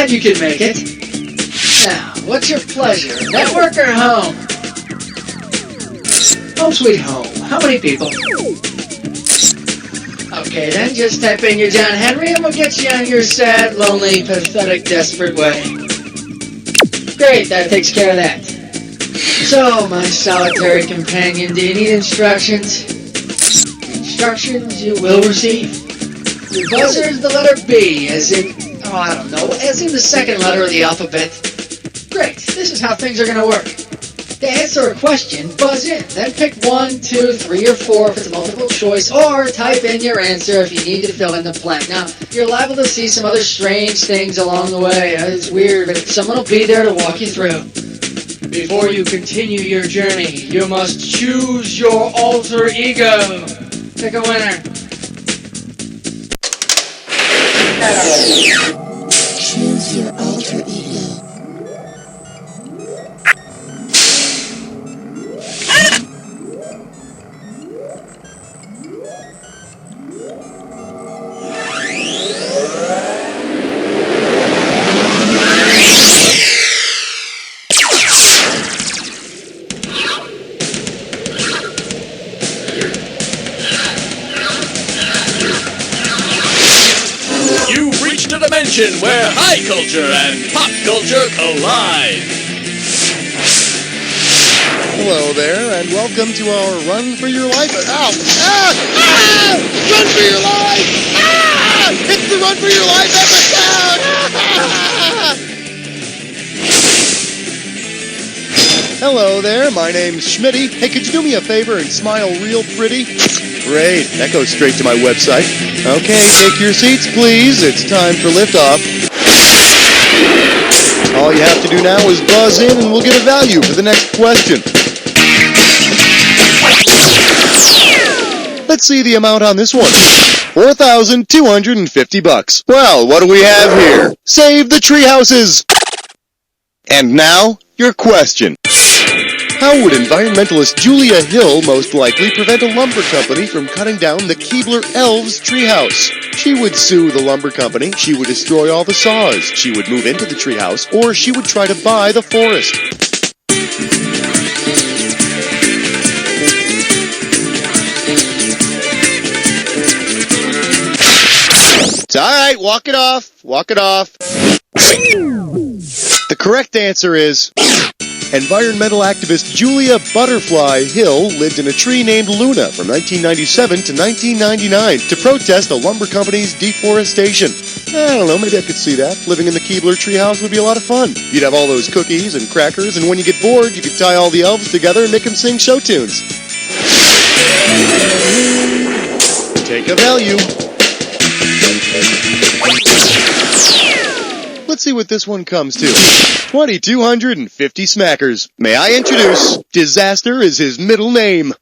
glad you could make it. Now, what's your pleasure, network or home? Home sweet home. How many people? Okay, then just type in your John Henry and we'll get you on your sad, lonely, pathetic, desperate way. Great, that takes care of that. So, my solitary companion, do you need instructions? Instructions you will receive. Your buzzer is the letter B, as in, as in the second letter of the alphabet. Great, this is how things are going to work. To answer a question, buzz in, then pick 1, 2, 3, or 4 if it's a multiple choice, or type in your answer if you need to fill in the blank. Now, you're liable to see some other strange things along the way. It's weird, but someone will be there to walk you through. Before you continue your journey, you must choose your alter ego. Pick a winner. Choose your alter ego. Dimension where high culture and pop culture collide. Hello there, and welcome to our Run for Your Life. Ow! Ah! Ah! Run for your life! Ah! It's the Run for Your Life episode! Ah! Hello there, my name's Schmitty. Hey, could you do me a favor and smile real pretty? Great, that goes straight to my website. Okay, take your seats, please. It's time for liftoff. All you have to do now is buzz in and we'll get a value for the next question. Let's see the amount on this one. $4,250. Well, what do we have here? Save the tree houses! And now, your question. How would environmentalist Julia Hill most likely prevent a lumber company from cutting down the Keebler Elves treehouse? She would sue the lumber company, she would destroy all the saws, she would move into the treehouse, or she would try to buy the forest. It's alright, walk it off, walk it off. The correct answer is... environmental activist Julia Butterfly Hill lived in a tree named Luna from 1997 to 1999 to protest the lumber company's deforestation. I don't know, maybe I could see that. Living in the Keebler treehouse would be a lot of fun. You'd have all those cookies and crackers, and when you get bored, you could tie all the elves together and make them sing show tunes. Take a value. Let's see what this one comes to. 2,250 smackers. May I introduce, Disaster is his middle name.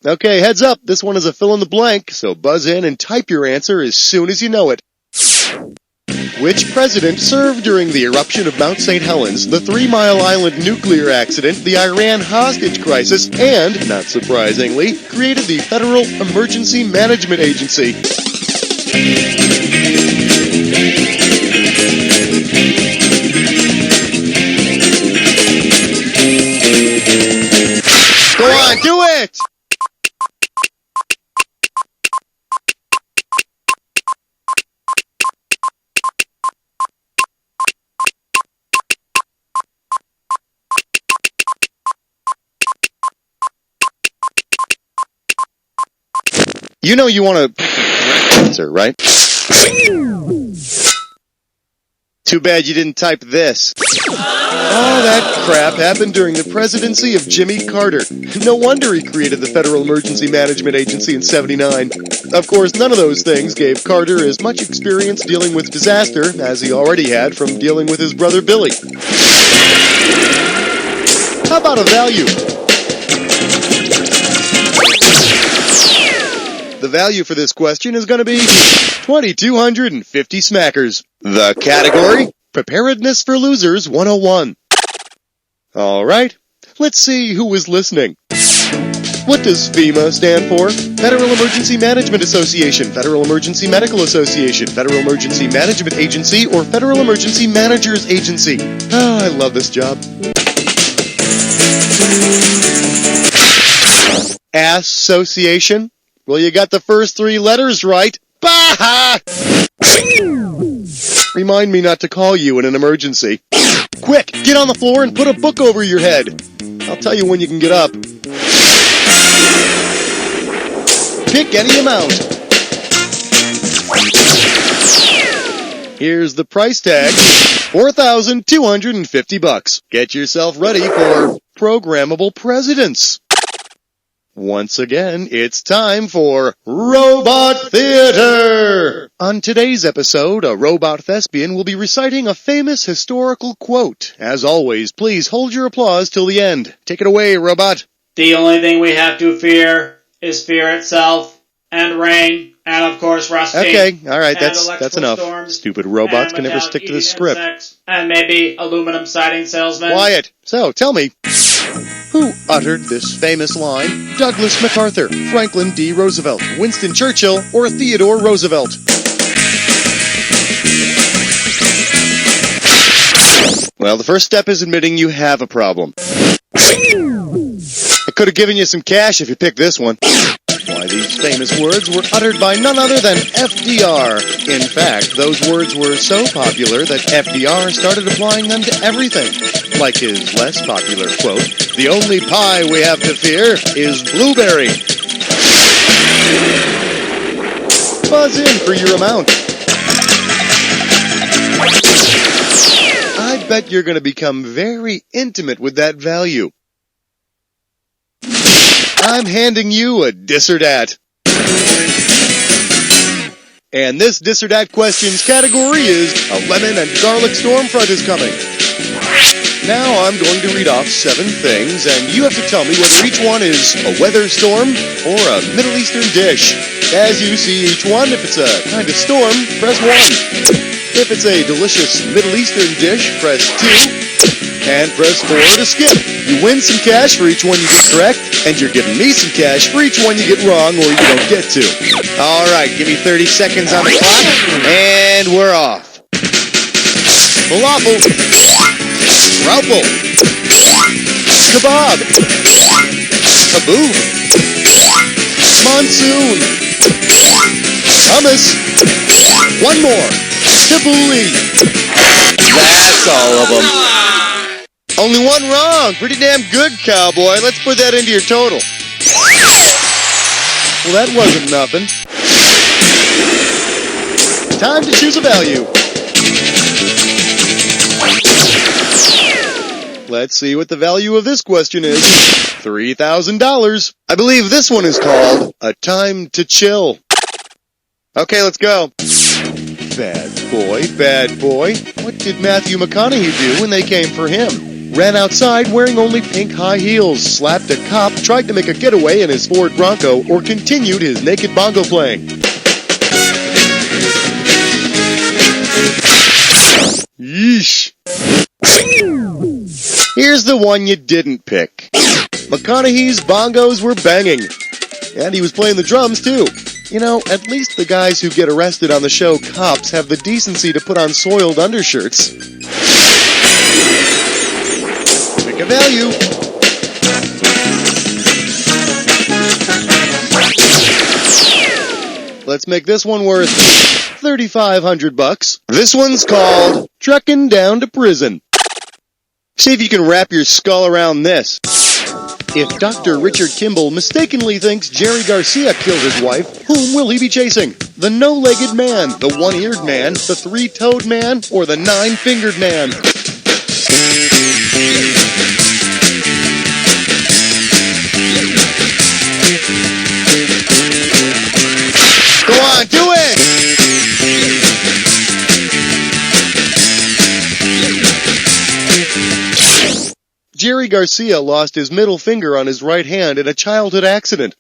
Okay, heads up, this one is a fill in the blank, so buzz in and type your answer as soon as you know it. Which president served during the eruption of Mount St. Helens, the 3 Mile Island nuclear accident, the Iran hostage crisis, and, not surprisingly, created the Federal Emergency Management Agency? Go on, do it! You know you want to answer, right? Too bad you didn't type this. All that crap happened during the presidency of Jimmy Carter. No wonder he created the Federal Emergency Management Agency in '79. Of course, none of those things gave Carter as much experience dealing with disaster as he already had from dealing with his brother Billy. How about a value? The value for this question is going to be 2,250 smackers. The category, Preparedness for Losers 101. All right, let's see who was listening. What does FEMA stand for? Federal Emergency Management Association, Federal Emergency Medical Association, Federal Emergency Management Agency, or Federal Emergency Managers Agency. Oh, I love this job. Association? Well, you got the first three letters right. Bah! Remind me not to call you in an emergency. Quick, get on the floor and put a book over your head. I'll tell you when you can get up. Pick any amount. Here's the price tag. $4,250. Get yourself ready for programmable presidents. Once again, it's time for Robot Theater! On today's episode, a robot thespian will be reciting a famous historical quote. As always, please hold your applause till the end. Take it away, robot. The only thing we have to fear is fear itself, and rain, and of course rusting. Okay, alright, that's enough. Storms, Stupid robots can never stick to the script. Insects, and maybe aluminum siding salesmen. Quiet! So, tell me, who uttered this famous line? Douglas MacArthur, Franklin D. Roosevelt, Winston Churchill, or Theodore Roosevelt? Well, the first step is admitting you have a problem. I could have given you some cash if you picked this one. Why, these famous words were uttered by none other than FDR. In fact, those words were so popular that FDR started applying them to everything. Like his less popular quote, "The only pie we have to fear is blueberry." Buzz in for your amount. I bet you're going to become very intimate with that value. I'm handing you a dis or dat. And this dis or dat question's category is a lemon and garlic storm front is coming. Now I'm going to read off 7 things, and you have to tell me whether each one is a weather storm or a Middle Eastern dish. As you see each one, if it's a kind of storm, press 1. If it's a delicious Middle Eastern dish, press 2. And press 4 to skip. You win some cash for each one you get correct, and you're giving me some cash for each one you get wrong or you don't get to. Alright, give me 30 seconds on the clock, and we're off. Falafel. Raufel. Kebab. Kaboob. Monsoon. Hummus. One more. Tabbouleh. That's all of them. Only one wrong. Pretty damn good, cowboy. Let's put that into your total. Well, that wasn't nothing. Time to choose a value. Let's see what the value of this question is. $3,000. I believe this one is called A Time to Chill. Okay, let's go. Bad boy. What did Matthew McConaughey do when they came for him? Ran outside wearing only pink high heels, slapped a cop, tried to make a getaway in his Ford Bronco, or continued his naked bongo playing. Yeesh. Here's the one you didn't pick. McConaughey's bongos were banging. And he was playing the drums, too. You know, at least the guys who get arrested on the show Cops have the decency to put on soiled undershirts. Pick a value. Let's make this one worth $3,500. This one's called Trekking Down to Prison. See if you can wrap your skull around this. If Dr. Richard Kimball mistakenly thinks Jerry Garcia killed his wife, whom will he be chasing? The no-legged man, the one-eared man, the three-toed man, or the nine-fingered man? Go on, do it! Jerry Garcia lost his middle finger on his right hand in a childhood accident.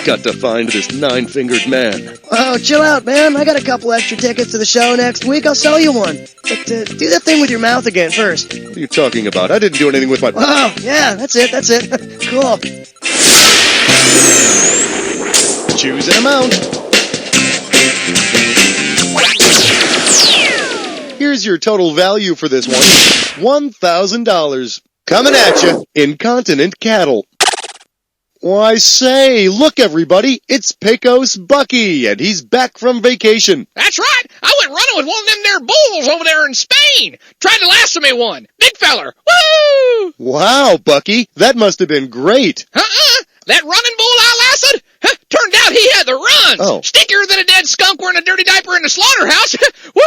I've got to find this 9-fingered man. Oh, chill out, man. I got a couple extra tickets to the show next week. I'll sell you one. But do that thing with your mouth again first. What are you talking about? I didn't do anything with my... Oh, yeah, that's it. Cool. Choose an amount. Here's your total value for this one. $1,000. Coming at you, incontinent cattle. Why say, look everybody, it's Pecos Bucky, and he's back from vacation. That's right. I went running with one of them there bulls over there in Spain. Tried to lasso me one. Big feller. Woo! Wow, Bucky, that must have been great. That running bull I lassoed? Turned out he had the runs. Oh. Stinkier than a dead skunk wearing a dirty diaper in the slaughterhouse. Woo!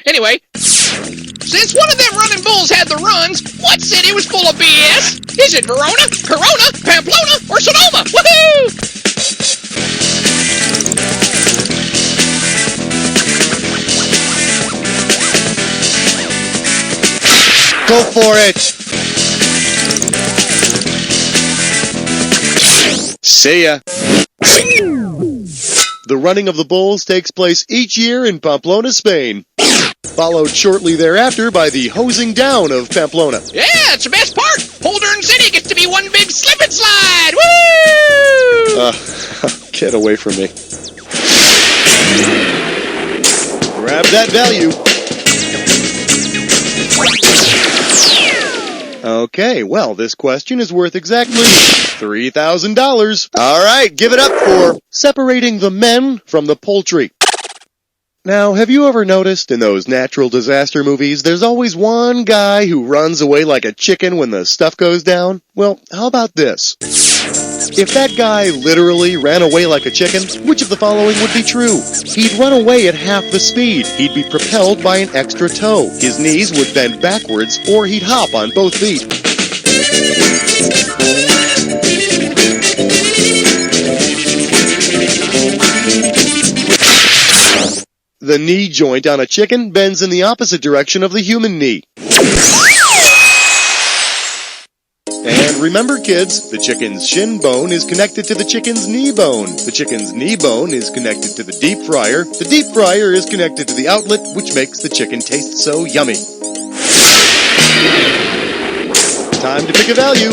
Anyway, since one of them running bulls had the runs, what city was full of BS? Is it Verona, Corona, Pamplona, or Sonoma? Woohoo! Go for it. See ya. The running of the bulls takes place each year in Pamplona, Spain. Followed shortly thereafter by the hosing down of Pamplona. Yeah, it's the best part. Holder City gets to be one big slip and slide. Woo! Get away from me. Grab that value. Okay, well, this question is worth exactly $3,000. All right, give it up for separating the men from the poultry. Now, have you ever noticed in those natural disaster movies, there's always one guy who runs away like a chicken when the stuff goes down? Well, how about this? If that guy literally ran away like a chicken, which of the following would be true? He'd run away at half the speed. He'd be propelled by an extra toe. His knees would bend backwards, or he'd hop on both feet. The knee joint on a chicken bends in the opposite direction of the human knee. And remember, kids, the chicken's shin bone is connected to the chicken's knee bone. The chicken's knee bone is connected to the deep fryer. The deep fryer is connected to the outlet, which makes the chicken taste so yummy. Time to pick a value.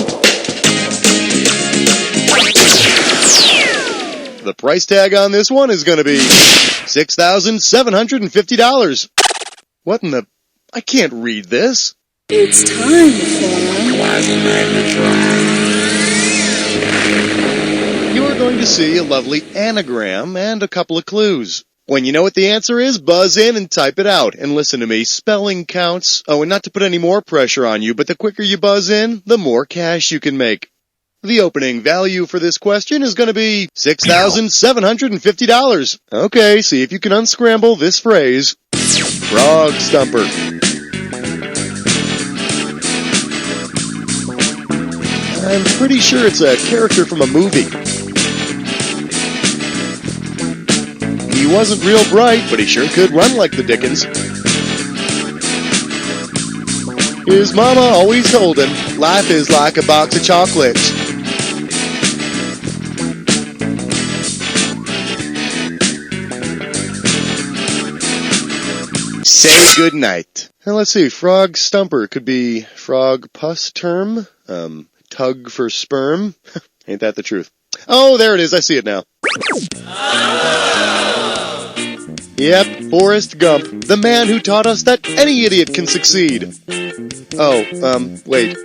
The price tag on this one is going to be $6,750. What in the... I can't read this. It's time for... You are going to see a lovely anagram and a couple of clues. When you know what the answer is, buzz in and type it out. And listen to me, spelling counts. Oh, and not to put any more pressure on you, but the quicker you buzz in, the more cash you can make. The opening value for this question is going to be $6,750. Okay, see if you can unscramble this phrase. Frog Stumper. I'm pretty sure it's a character from a movie. He wasn't real bright, but he sure could run like the Dickens. His mama always told him, life is like a box of chocolates. Say goodnight. Now let's see, Frog Stumper could be frog pus term, tug for sperm. Ain't that the truth? Oh, there it is, I see it now. Yep, Forrest Gump, the man who taught us that any idiot can succeed. Oh, wait.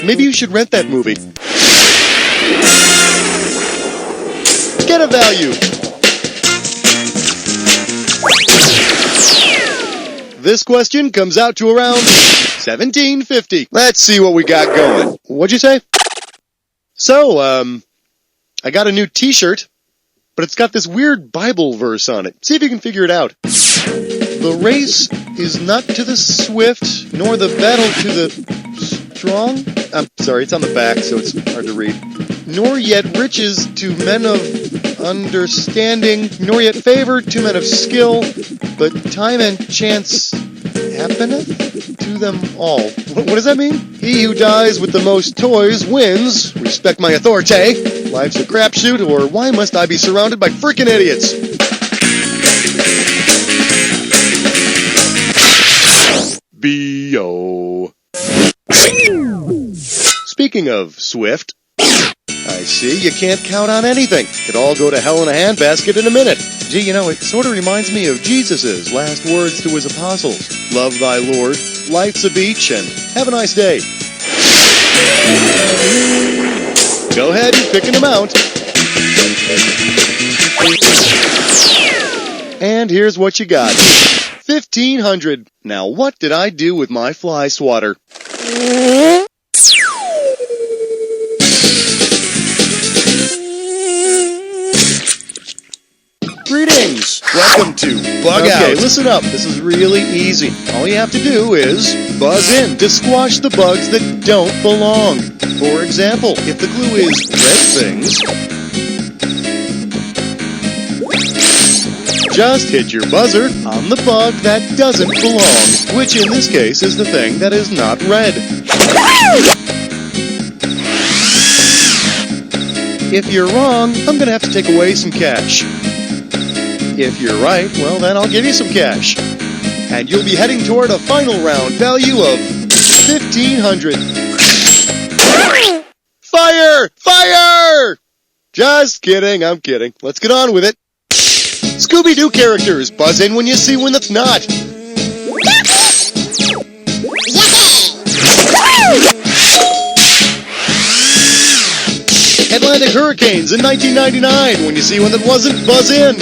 Maybe you should rent that movie. Get a value. This question comes out to around $1,750. Let's see what we got going. What'd you say? So, I got a new t-shirt, but it's got this weird Bible verse on it. See if you can figure it out. The race is not to the swift, nor the battle to the strong. I'm sorry, it's on the back, so it's hard to read. Nor yet riches to men of understanding, nor yet favor to men of skill, but time and chance happeneth to them all. What does that mean? He who dies with the most toys wins. Respect my authority. life's a crapshoot, or why must I be surrounded by frickin' idiots? B.O. Speaking of Swift, I see you can't count on anything. Could all go to hell in a handbasket in a minute. Gee, you know, it sort of reminds me of Jesus' last words to his apostles. Love thy Lord, life's a beach, and have a nice day. Go ahead and pick an amount. And here's what you got. 1,500. Now what did I do with my fly swatter? Greetings! Welcome to Bug Out. Okay, listen up. This is really easy. All you have to do is buzz in to squash the bugs that don't belong. For example, if the clue is red things, just hit your buzzer on the bug that doesn't belong, which in this case is the thing that is not red. If you're wrong, I'm going to have to take away some cash. If you're right, well then I'll give you some cash. And you'll be heading toward a final round value of 1,500. Fire! Fire! Just kidding, I'm kidding. Let's get on with it. Scooby-Doo characters, buzz in when you see one that's not. Atlantic hurricanes in 1999, when you see one that wasn't, buzz in.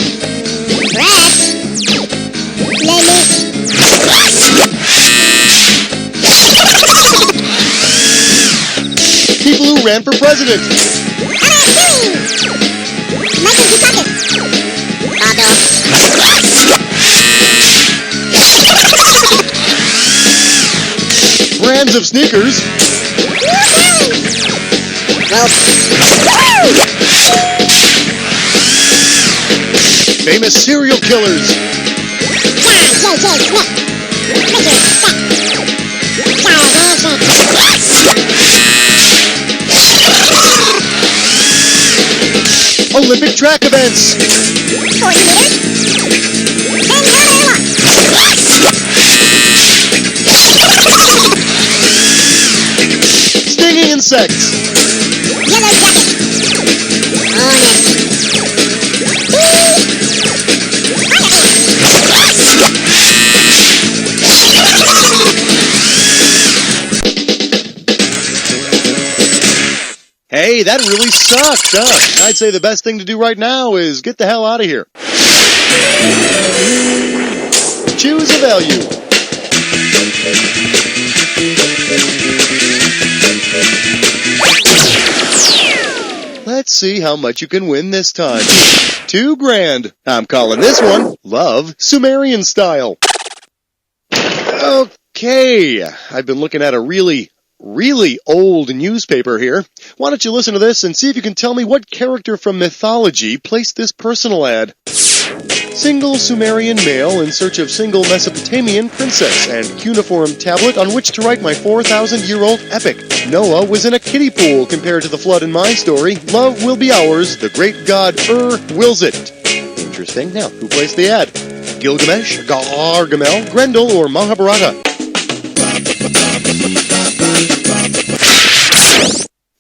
People who ran for president. Brands of sneakers. Famous serial killers. Olympic track events. Stinging insects. Hey, that really sucked, huh? I'd say the best thing to do right now is get the hell out of here. Choose a value. Let's see how much you can win this time. $2,000. I'm calling this one Love Sumerian Style. Okay, I've been looking at a really old newspaper here. Why don't you listen to this and see if you can tell me what character from mythology placed this personal ad. Single Sumerian male in search of single Mesopotamian princess and cuneiform tablet on which to write my 4,000-year-old epic. Noah was in a kiddie pool compared to the flood in my story. Love will be ours. The great god wills it. Interesting. Now, who placed the ad? Gilgamesh, Gargamel, Grendel, or Mahabharata?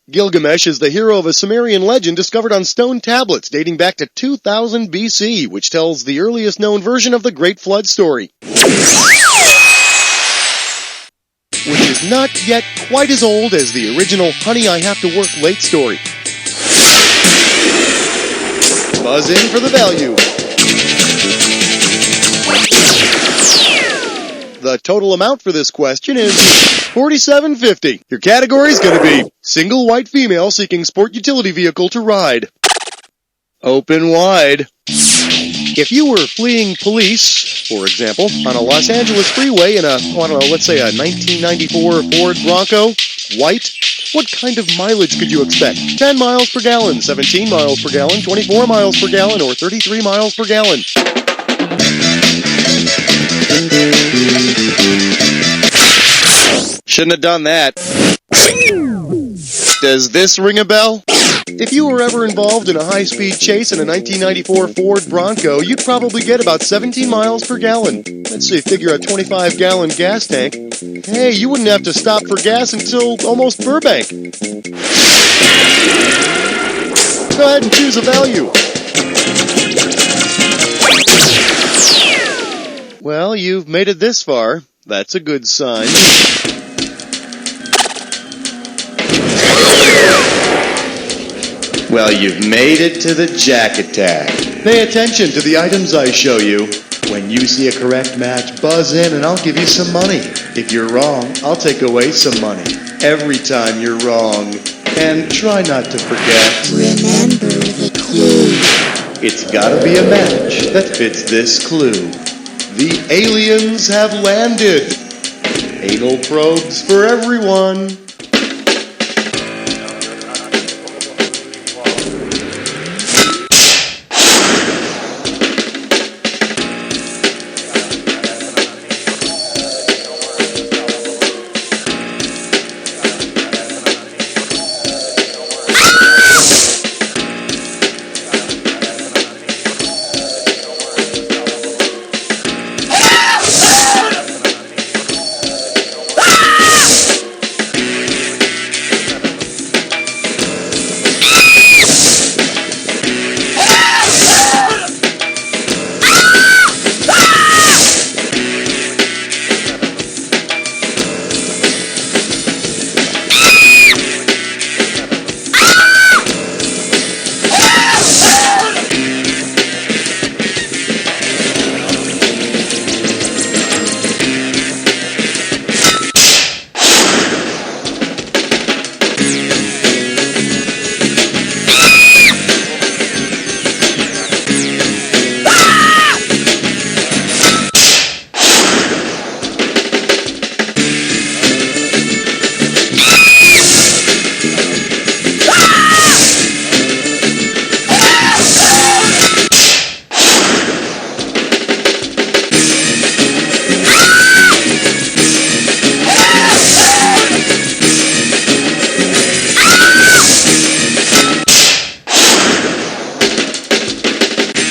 Gilgamesh is the hero of a Sumerian legend discovered on stone tablets dating back to 2000 BC, which tells the earliest known version of the Great Flood story. Which is not yet quite as old as the original Honey, I Have to Work Late story. Buzz in for the value. The total amount for this question is $47.50. Your category is going to be single white female seeking sport utility vehicle to ride. Open wide. If you were fleeing police, for example, on a Los Angeles freeway in a, let's say a 1994 Ford Bronco, white, what kind of mileage could you expect? 10 miles per gallon, 17 miles per gallon, 24 miles per gallon, or 33 miles per gallon? Shouldn't have done that. Does this ring a bell? If you were ever involved in a high-speed chase in a 1994 Ford Bronco, you'd probably get about 17 miles per gallon. Let's see, figure a 25-gallon gas tank. Hey, you wouldn't have to stop for gas until almost Burbank. Go ahead and choose a value. Well, you've made it this far. That's a good sign. Well, you've made it to the Jack Attack. Pay attention to the items I show you. When you see a correct match, buzz in and I'll give you some money. If you're wrong, I'll take away some money. Every time you're wrong. And try not to forget. Remember the clue. It's gotta be a match that fits this clue. The aliens have landed. Anal probes for everyone.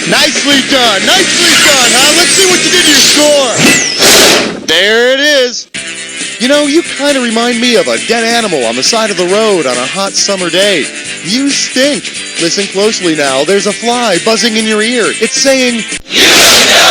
Nicely done, huh? Let's see what you did to your score. There it is. You know, you kind of remind me of a dead animal on the side of the road on a hot summer day. You stink. Listen closely now. There's a fly buzzing in your ear. It's saying, "You stink!"